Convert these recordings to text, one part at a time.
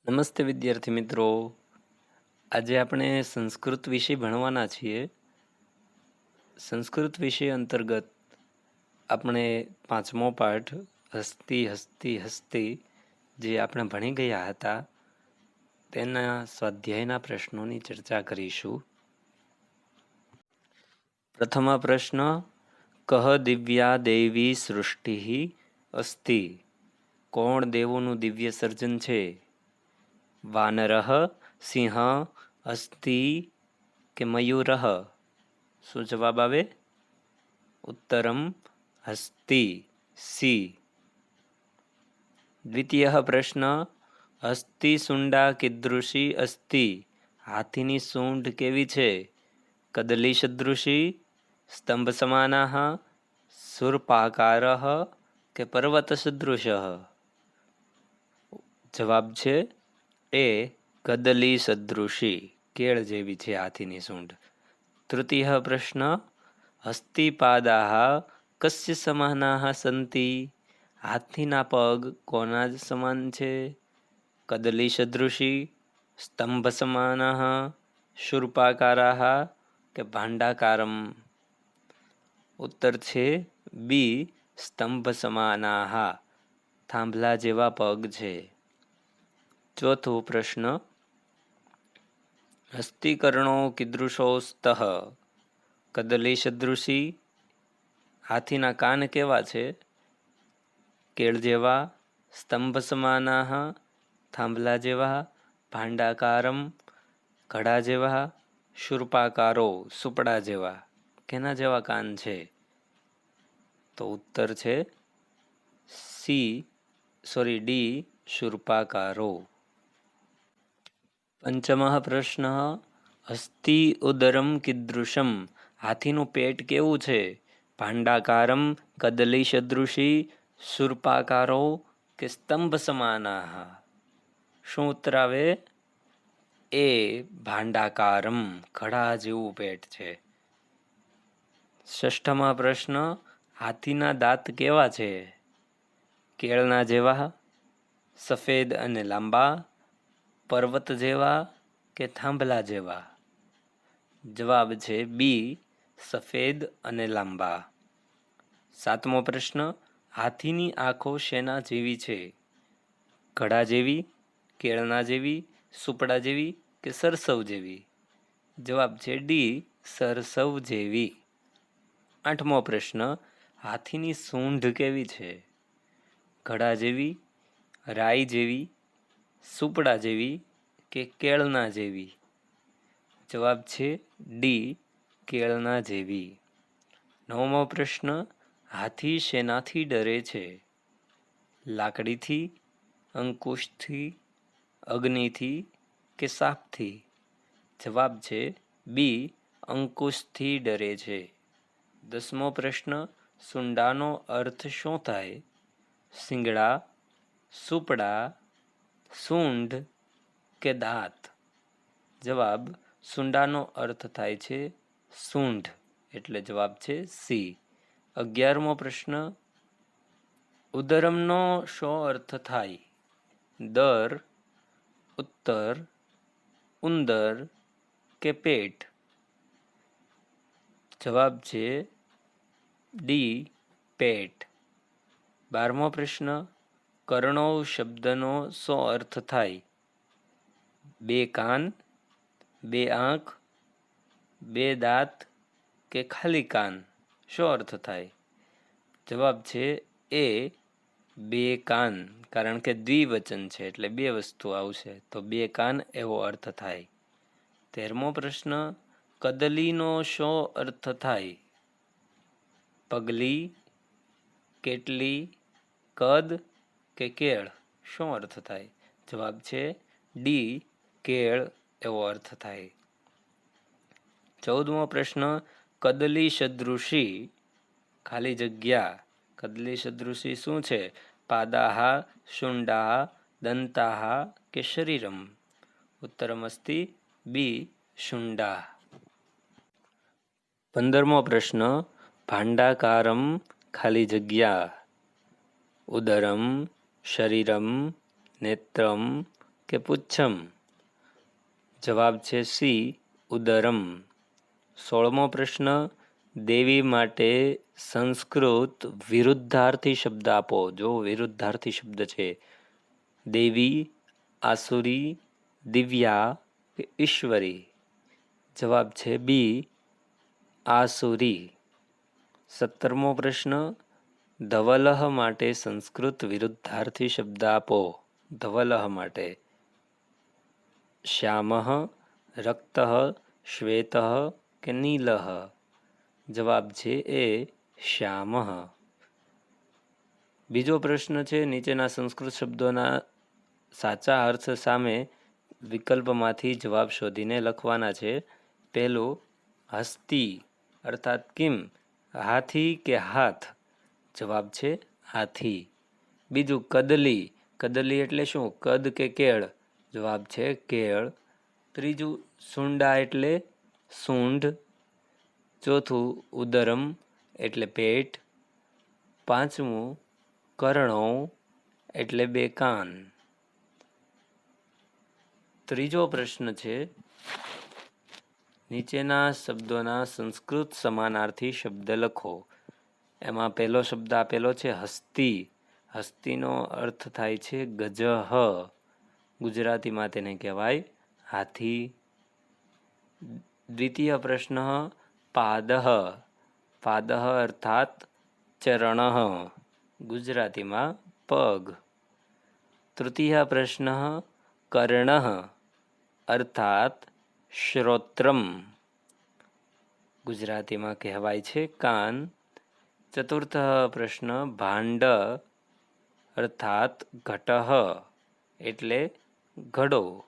નમસ્તે વિદ્યાર્થી મિત્રો. આજે આપણે સંસ્કૃત વિષય ભણવાના છીએ. સંસ્કૃત વિષય અંતર્ગત આપણે 5મો પાઠ હસ્તી હસ્તી હસ્તી જે આપણે ભણી ગયા હતા તેના સ્વાધ્યાયના પ્રશ્નોની ચર્ચા કરીશું. પ્રથમ પ્રશ્ન, કહ દિવ્યા દેવી સૃષ્ટિ અસ્તિ? કોણ દેવોનું દિવ્ય સર્જન છે? વાનરઃ, સિંહ, અસ્તિ કે મયુરઃ? શું જવાબ આવે? ઉત્તરમ હસ્તિ, સી. દ્વિતીય પ્રશ્ન, હસ્તિ શુંડા કીદૃશી અસ્તિ? હાથીની સૂંઢ કેવી છે? કદલી સદૃશી, સ્તંભ સમાનાઃ, શૂર્પાકારઃ કે પર્વત સદૃશ? જવાબ છે એ કદલી સદૃશી, કેળ જેવી છે હાથીની સૂંઢ. તૃતીય પ્રશ્ન, હસ્તિપાદાઃ કસ્ય સમાનાઃ સંતિ? હાથીના પગ કોના જ સમાન છે? કદલી સદૃશી, સ્તંભ સમાનાઃ, શૂર્પાકારાઃ કે ભાંડાકારમ? ઉત્તર છે બી, સ્તંભ સમાનાઃ, થાંભલા જેવા પગ છે. ચોથો પ્રશ્ન, હસ્તિકર્ણો કીદૃશો સ્તઃ? કદલી સદૃશી, હાથીના કાન કેવા છે? કેળ જેવા, સ્તંભ સમાનાઃ, થાંભલા જેવા, ભાંડાકારમ, ઘડા જેવા, શૂર્પાકારો, સુપડા જેવા. કેના જેવા કાન છે? તો ઉત્તર છે ડી, શૂર્પાકારો. પંચમ પ્રશ્ન, હસ્તિ ઉદરમ કીદૃશમ? હાથીનું પેટ કેવું છે? ભાંડાકારમ, કદલી સદૃશી, શૂર્પાકારો કે સ્તંભ સમાનાઃ? શું ઉત્તર આવે? એ ભાંડાકારમ, ઘડા જેવું પેટ છે. ષષ્ઠમ પ્રશ્ન, હાથીના દાંત કેવા છે? કેળના જેવા, સફેદ અને લાંબા, પર્વત જેવા કે થાંભલા જેવા? જવાબ છે બી, સફેદ અને લાંબા. સાતમો પ્રશ્ન, હાથીની આંખો શેના જેવી છે? ઘડા જેવી, કેળના જેવી, સુપડા જેવી કે સરસવ જેવી? જવાબ છે ડી, સરસવ જેવી. આઠમો પ્રશ્ન, હાથીની સૂંઢ કેવી છે? ઘડા જેવી, રાઈ જેવી, સુપડા જેવી કે કેળના જેવી? જવાબ છે ડી, કેળના જેવી. નવમો પ્રશ્ન, હાથી શેનાથી ડરે છે? લાકડીથી, અંકુશથી, અગ્નિથી કે સાપથી? જવાબ છે બી, અંકુશથી ડરે છે. દસમો પ્રશ્ન, શુંડાનો અર્થ શું થાય? શિંગડા, સુપડા, સૂંઢ કે દાંત? જવાબ, શુંડાનો અર્થ થાય છે સૂંઢ, એટલે જવાબ છે સી. 11મો પ્રશ્ન, ઉદરમનો શો અર્થ થાય? દર, ઉત્તર, ઉંદર કે પેટ? જવાબ છે ડી, પેટ. 12મો પ્રશ્ન, કર્ણો શબ્દનો શો અર્થ થાય? બે કાન, બે આંખ, બે દાંત કે ખાલી કાન? શો અર્થ થાય? જવાબ છે એ, બે કાન, કારણ કે દ્વિવચન છે એટલે બે વસ્તુ આવશે, તો બે કાન એવો અર્થ થાય. 13મો પ્રશ્ન, કદલીનો શો અર્થ થાય? પગલી, કેટલી, કદ કે કેળ? શું અર્થ થાય? જવાબ છે ડી, કેળ એવો અર્થ થાય. 14મો પ્રશ્ન, કદલી સદૃશી, ખાલી જગ્યા, કદલી સદૃશી શું છે? પાદાઃ, શુંડાઃ, દંતાઃ કે શરીરમ? ઉત્તરમ અસ્તિ બી, શુંડાઃ. 15મો પ્રશ્ન, ભાંડાકારમ, ખાલી જગ્યા, ઉદરમ, શરીરમ, નેત્રમ, કે પુચ્છમ? જવાબ છે સી, ઉદરમ. 16મો પ્રશ્ન, દેવી માટે સંસ્કૃત વિરુદ્ધાર્થી શબ્દ આપો. જો વિરુદ્ધાર્થી શબ્દ છે, દેવી, આસુરી, દિવ્યા કે ઈશ્વરી. જવાબ છે બી, આસુરી. 17મો પ્રશ્ન, ધવલહ માટે સંસ્કૃત વિરુદ્ધાર્થી શબ્દ આપો. ધવલહ માટે શ્યામઃ, રક્તઃ, શ્વેતઃ કે નીલઃ. જવાબ છે એ, શ્યામઃ. બીજો પ્રશ્ન છે, નીચેના સંસ્કૃત શબ્દોના સાચા અર્થ સામે વિકલ્પમાંથી જવાબ શોધીને લખવાના છે. પહેલું, હસ્તી અર્થાત કિમ? હાથી કે હાથ? જવાબ છે હાથી. બીજું, કદલી. કદલી એટલે શું? કદ કે કેળ? જવાબ છે કેળ. ત્રીજું, સુંડા એટલે સૂંઢ. ચોથું, ઉદરમ એટલે પેટ. પાંચમું, કર્ણો એટલે બે કાન. ત્રીજો પ્રશ્ન છે, નીચેના શબ્દોના સંસ્કૃત સમાનાર્થી શબ્દ લખો. એમાં પહેલો શબ્દ આપેલો છે હસ્તી. હસ્તીનો અર્થ થાય છે ગજહ. ગુજરાતીમાં તેને કહેવાય હાથી. દ્વિતીય પ્રશ્ન, પાદહ. પાદહ અર્થાત ચરણઃ. ગુજરાતીમાં પગ. તૃતીય પ્રશ્ન, કર્ણઃ અર્થાત શ્રોત્રમ. ગુજરાતીમાં કહેવાય છે કાન. ચતુર્થ પ્રશ્ન, ભાંડ અર્થાત ઘટઃ એટલે ઘડો.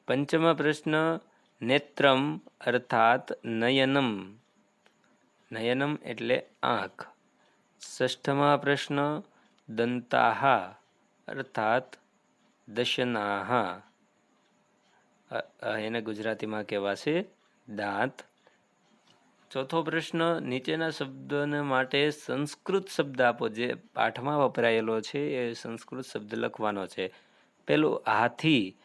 પંચમ પ્રશ્ન, નેત્રમ અર્થાત નયનમ. નયનમ એટલે આંખ. ષષ્ઠમા પ્રશ્ન, દંતાહ અર્થાત દશનાહ. એને ગુજરાતીમાં કહેવાશે દાંત. ચોથો પ્રશ્ન, નીચેના શબ્દોને માટે સંસ્કૃત શબ્દ આપો. જે પાઠમાં વપરાયેલો છે એ સંસ્કૃત શબ્દ લખવાનો છે. પેલું, હાથી.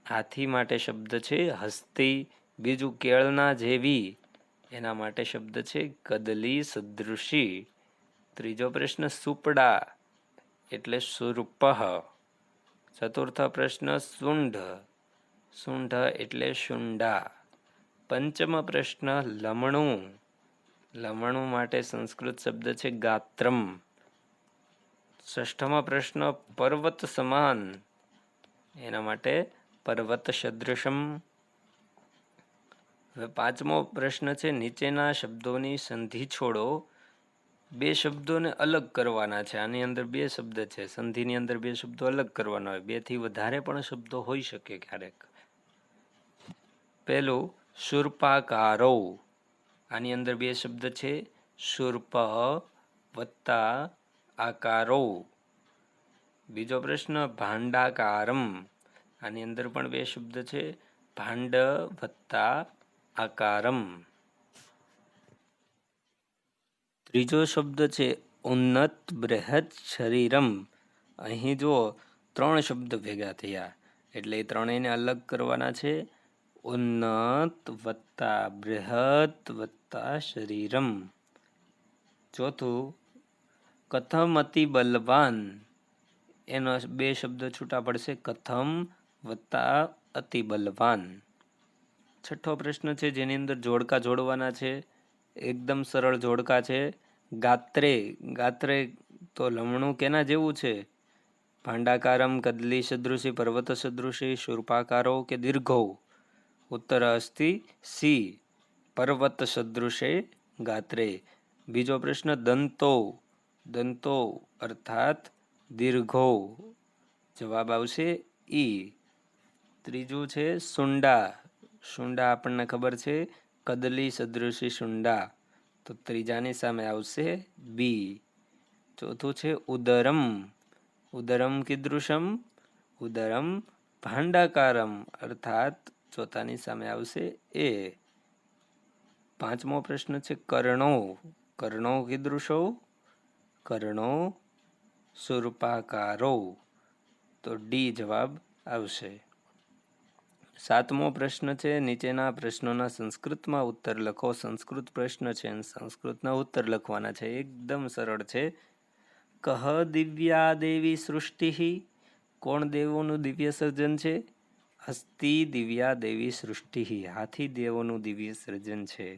હાથી માટે શબ્દ છે હસ્તી. બીજું, કેળના જેવી. એના માટે શબ્દ છે કદલી સદૃશી. ત્રીજો પ્રશ્ન, સુપડા એટલે સુરપહ. ચતુર્થ પ્રશ્ન, સુંઢ. સુંઢ એટલે શુંડા. પંચમ પ્રશ્ન, લમણું. લમણું માટે સંસ્કૃત શબ્દ છે ગાત્રમ. ષષ્ઠમો પ્રશ્ન, પર્વત સમાન. એના માટે પર્વત સદૃશમ. હવે પાંચમો પ્રશ્ન છે, નીચેના શબ્દોની સંધિ છોડો. બે શબ્દોને અલગ કરવાના છે. આની અંદર બે શબ્દ છે. સંધિની અંદર બે શબ્દો અલગ કરવાના હોય. બે થી વધારે પણ શબ્દો હોઈ શકે ક્યારેક. પહેલું, શૂર્પાકારો. આની અંદર બે શબ્દ છે, શૂર્પ વત્તા આકારો. બીજો પ્રશ્ન, ભાંડાકારમ. આની અંદર પણ બે શબ્દ છે, ભાંડ વત્તા આકારમ. ત્રીજો શબ્દ છે ઉન્નત બૃહદ શરીરમ. અહીં જુઓ, ત્રણ શબ્દ ભેગા થયા એટલે એ ત્રણેયને અલગ કરવાના છે. ઉન્નત વત્તા બૃહદ વત્તા શરીરમ. ચોથું, કથમ અતિ બલવાન. એનો બે શબ્દ છૂટા પડશે, કથમ વત્તા અતિ બલવાન. છઠ્ઠો પ્રશ્ન છે, જેની અંદર જોડકા જોડવાના છે. એકદમ સરળ જોડકા છે. ગાત્રે. ગાત્રે તો લમણું કેના જેવું છે? ભાંડાકારમ, કદલી સદૃશી, પર્વત સદૃશી, શૂર્પાકારો કે દીર્ઘો? ઉત્તર અસ્તિ સી, પર્વત સદૃશે ગાત્રે. બીજો પ્રશ્ન, દંતો. દંતો અર્થાત દીર્ઘો. જવાબ આવશે ઈ. ત્રીજું છે સુંડા. સુંડા આપણને ખબર છે, કદલી સદૃશી સુંડા. તો ત્રીજાની સામે આવશે બી. ચોથું છે ઉદરમ. ઉદરમ કીદૃશમ? ઉદરમ ભાંડાકારમ અર્થાત ચોથાની સામે આવશે એ. પાંચમો પ્રશ્ન છે કર્ણો. કર્ણો કીદૃશો? કર્ણો શૂર્પાકારો. તો ડી જવાબ આવશે. 7મો પ્રશ્ન છે, નીચેના પ્રશ્નોના સંસ્કૃતમાં ઉત્તર લખો. સંસ્કૃત પ્રશ્ન છે અને સંસ્કૃતના ઉત્તર લખવાના છે. એકદમ સરળ છે. કહ દિવ્યા દેવી સૃષ્ટિ, કોણ દેવોનું દિવ્ય સર્જન છે? અસ્તિ દિવ્યા દેવી સૃષ્ટિ, હાથી દેવોનું દિવ્ય સર્જન છે.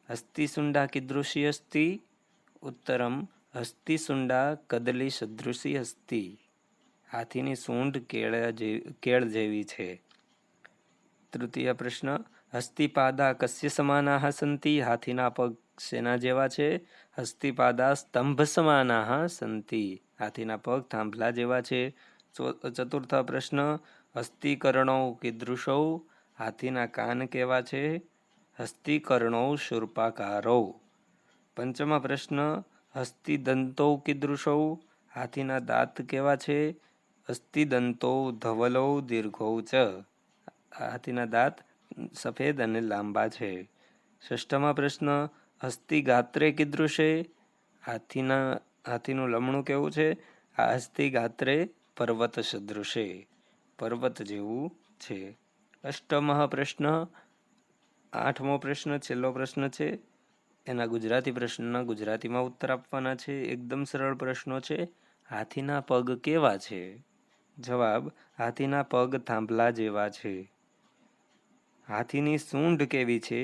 અસ્તિ શુંડા કીદૃશી અસ્તિ? ઉત્તરમ હસ્તિશુંડા કદલી સદૃશી અસ્તિ, હાથીની સૂંઢ કેળ જેવી છે. તૃતીય પ્રશ્ન, હસ્તિપાદા કસ્ય સમાનાઃ સંતિ? હાથીના પગ શેના જેવા છે? હસ્તિપાદા સ્તંભ સમાનાઃ સંતિ, હાથીના પગ થાંભલા જેવા છે. ચતુર્થ પ્રશ્ન, હસ્તિકર્ણૌ કીદૃશૌ? હાથીના કાન કેવા છે? હસ્તિકર્ણૌ શૂર્પાકારૌ. પંચમ પ્રશ્ન, હસ્તિદંતૌ કીદૃશૌ? હાથીના દાંત કેવા છે? હસ્તિદંતૌ ધવલૌ દીર્ઘૌ ચ, હાથીના દાંત સફેદ અને લાંબા છે. ષષ્ઠમ પ્રશ્ન, હસ્તિગાત્રે કીદૃશે? હાથીનું લમણું કેવું છે? હસ્તિગાત્રે પર્વત સદૃશે, પર્વત જેવું છે. અષ્ટમ પ્રશ્ન, 8મો પ્રશ્ન છેલ્લો પ્રશ્ન છે. એના ગુજરાતી પ્રશ્નના ગુજરાતીમાં ઉત્તર આપવાના છે. એકદમ સરળ પ્રશ્નો છે. હાથીના પગ કેવા છે? જવાબ, હાથીના પગ થાંભલા જેવા છે. હાથીની સૂંઢ કેવી છે?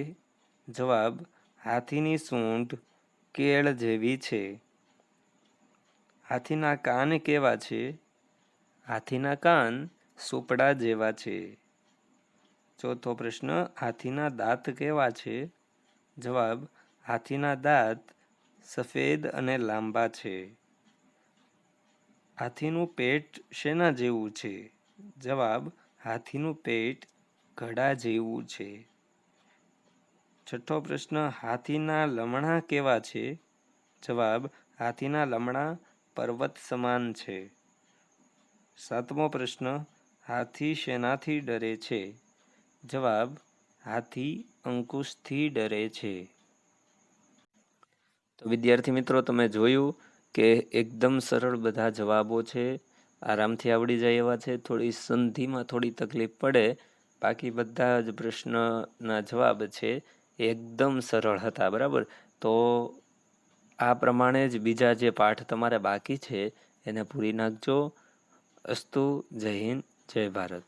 જવાબ, હાથીની સૂંઢ કેળ જેવી છે. હાથીના કાન કેવા છે? હાથીના કાન સુપડા જેવા છે. ચોથો પ્રશ્ન, હાથીના દાંત કેવા છે? જવાબ, હાથીના દાંત સફેદ અને લાંબા છે. હાથીનું પેટ શેના જેવું છે? જવાબ, હાથીનું પેટ ઘડા જેવું છે. છઠ્ઠો પ્રશ્ન, હાથીના લમણા કેવા છે? જવાબ, હાથીના લમણા પર્વત સમાન છે. સાતમો પ્રશ્ન, હાથી શેનાથી ડરે છે? જવાબ, હાથી અંકુશથી ડરે છે. તો વિદ્યાર્થી મિત્રો, તમે જોયું કે એકદમ સરળ બધા જવાબો છે. આરામથી આવડી જાય એવા છે. થોડી સંધિમાં થોડી તકલીફ પડે, બાકી બધા જ પ્રશ્નના જવાબ છે એકદમ સરળ હતા. બરાબર, તો આ પ્રમાણે જ બીજા જે પાઠ તમારે બાકી છે એને પૂરી નાખજો. અસ્તુ. જય હિન્દ, જય ભારત.